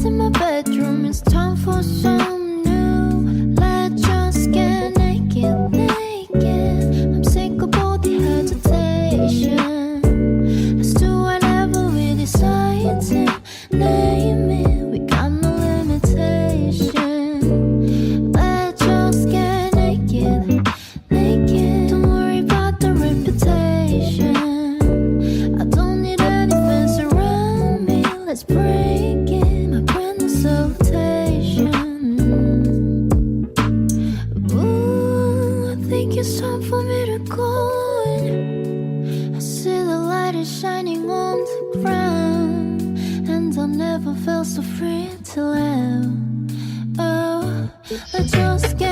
nights in my bedroom, it's time for some new. Let's just get naked, naked. I'm sick of all the hesitation. Let's do whatever we decide to. Name it, we got no limitation. Let's just get naked, naked. Don't worry about the reputation. I don't need any fence around me. Let's break it, my brand new salutation. Ooh, I think it's time for me to go in. I see the light is shining on the ground, and I never felt so free to live. Oh, I just get